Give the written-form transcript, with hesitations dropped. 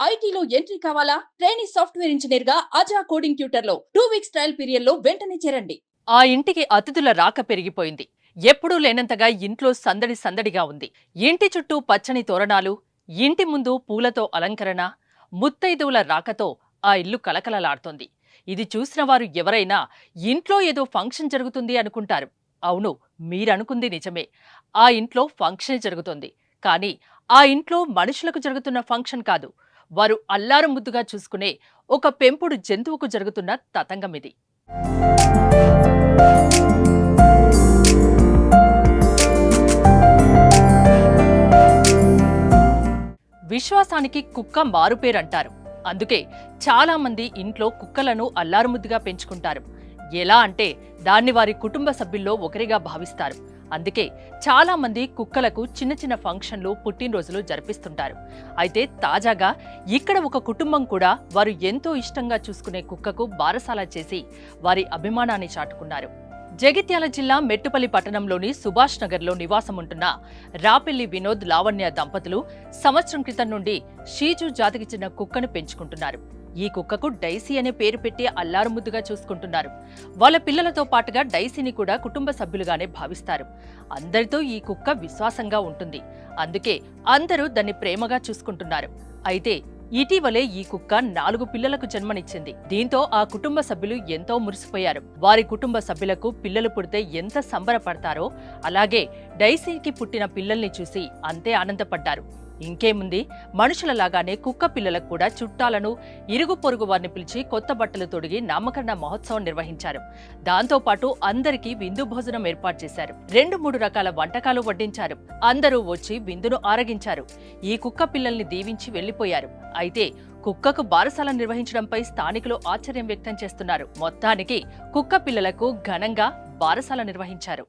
ఐటీలో ఎంట్రీ కావాలా? Trainee software engineer గా అజా కోడింగ్ ట్యూటర్ లో 2 వీక్స్ ట్రయల్ పీరియడ్ లో వెంటనే చేరండి. ఆ ఇంటికి అతిథుల రాక పెరిగిపోయింది. ఎప్పుడూ లేనంతగా ఇంట్లో సందడి సందడిగా ఉంది. ఇంటి చుట్టూ పచ్చని తోరణాలు, ఇంటి ముందు పూలతో అలంకరణ, ముత్తైదువుల రాకతో ఆ ఇల్లు కలకలలాడుతోంది. ఇది చూసిన వారు ఎవరైనా ఇంట్లో ఏదో ఫంక్షన్ జరుగుతుంది అనుకుంటారు. అవును, మీరనుకుంది నిజమే. ఆ ఇంట్లో ఫంక్షన్ జరుగుతోంది. కానీ ఆ ఇంట్లో మనుషులకు జరుగుతున్న ఫంక్షన్ కాదు. వారు అల్లారు ముద్దుగా చూసుకునే ఒక పెంపుడు జంతువుకు జరుగుతున్న తతంగమిది. విశ్వాసానికి కుక్క మారుపేరంటారు. అందుకే చాలా మంది ఇంట్లో కుక్కలను అల్లారుముద్దుగా పెంచుకుంటారు. ఎలా అంటే దాన్ని వారి కుటుంబ సభ్యుల్లో ఒకరిగా భావిస్తారు. అందుకే చాలా మంది కుక్కలకు చిన్న చిన్న ఫంక్షన్లు, పుట్టినరోజులు జరిపిస్తుంటారు. అయితే తాజాగా ఇక్కడ ఒక కుటుంబం కూడా వారు ఎంతో ఇష్టంగా చూసుకునే కుక్కకు బారసాల చేసి వారి అభిమానాన్ని చాటుకున్నారు. జగిత్యాల జిల్లా మెట్టుపల్లి పట్టణంలోని సుభాష్ నగర్లో నివాసముంటున్న రాపెల్లి వినోద్, లావణ్య దంపతులు సంవత్సరం క్రితం నుండి షీజు జాతికి చెందిన కుక్కను పెంచుకుంటున్నారు. ఈ కుక్కకు డైసీ అనే పేరు పెట్టి అల్లారుముద్దుగా చూసుకుంటున్నారు. వాళ్ళ పిల్లలతో పాటుగా డైసీని కూడా కుటుంబ సభ్యులుగానే భావిస్తారు. అందరితో ఈ కుక్క విశ్వాసంగా ఉంటుంది. అందుకే అందరూ దాన్ని ప్రేమగా చూసుకుంటున్నారు. అయితే ఇటీవలే ఈ కుక్క 4 పిల్లలకు జన్మనిచ్చింది. దీంతో ఆ కుటుంబ సభ్యులు ఎంతో మురిసిపోయారు. వారి కుటుంబ సభ్యులకు పిల్లలు పుడితే ఎంత సంబరపడతారో అలాగే డైసీకి పుట్టిన పిల్లల్ని చూసి అంతే ఆనందపడ్డారు. ఇంకేముంది, మనుషులలాగానే కుక్క పిల్లలకు కూడా చుట్టాలను, ఇరుగు పొరుగు వారిని పిలిచి కొత్త బట్టలు తొడిగి నామకరణ మహోత్సవం నిర్వహించారు. దాంతోపాటు అందరికీ విందు భోజనం ఏర్పాటు చేశారు. 2-3 రకాల వంటకాలు వడ్డించారు. అందరూ వచ్చి విందును ఆరగించారు. ఈ కుక్క పిల్లల్ని దీవించి వెళ్లిపోయారు. అయితే కుక్కకు బారసాల నిర్వహించడంపై స్థానికులు ఆశ్చర్యం వ్యక్తం చేస్తున్నారు. మొత్తానికి కుక్క పిల్లలకు ఘనంగా బారసాల నిర్వహించారు.